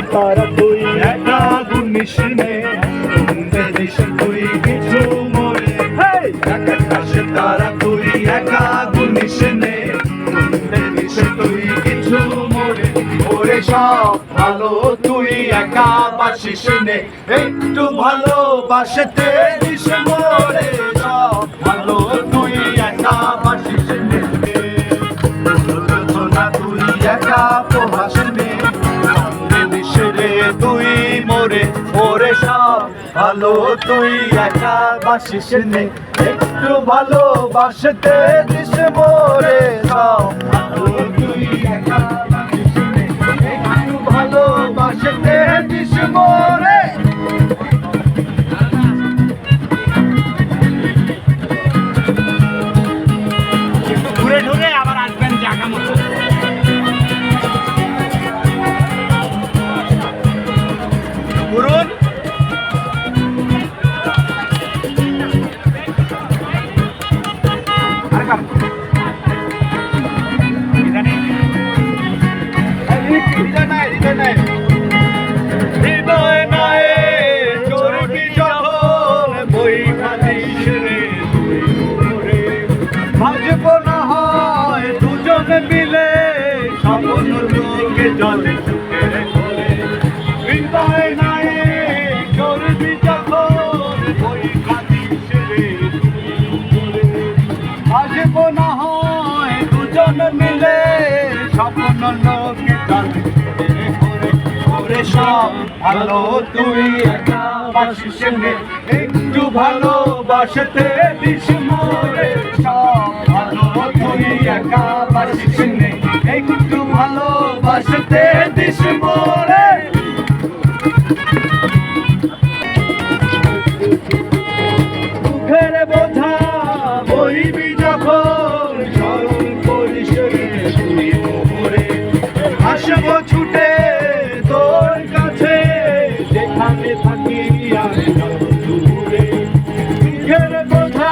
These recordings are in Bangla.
তারা তুই একা গুনিস নে দিস তুই কিছু মোরে আকাশ তারা তুই একা গুনিস নে দিস তুই কিছু মোরে ওরে সব ভালো তুই একা বাসিস নে একটু ভালোবাসতে দিস মোরে সব ভালো তুই একা বাসিস নে তুই একা প্রভাস নে দিস রে তুই মোরে ওরে সব ভালো তুই একা বাসিস নে একটু ভালোবাসতে দিস মোরে সব ভালো তুই একা বাসিস নে একটু ভালোবাসতে দিস মোরে ঘুরে ঘুরে আবার আসবেন জায়গা মতো ঘুরুন হৃদয় নাই চর্বি যখন বই খাদিস রে ভাজব না হয় দুজনে মিলে স্বপ্ন লোকে জলে চোখের ঘরে হৃদয় নাই চর্বি যখন বই খাদিস রে ভাজব না হয় দুজনে মিলে স্বপ্ন লোকে জলে ওরে সব ভালো তুই একা বাসিস নে একটু ভালোবাসতে দিস মোরে সব ভালো তুই একা বাসিস নে একটু ভালোবাসতে দিস মোরে মুখের বোঝা বইবি যখন স্মরণ করিস রে তুই মোরে আসবো ছুটে তোর কাছে যেখানে থাকি আর যত দূরে মুখের কথা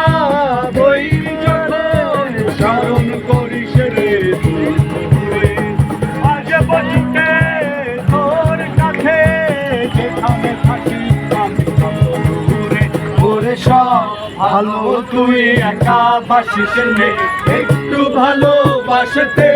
বই যখন স্মরণ করিস রে তুই মোরে আসবো ছুটে তোর কাছে যেখানে থাকি আমি যত দূরে ওরে সব ভালো তুই একা বাসিস নে একটু ভালোবাসতে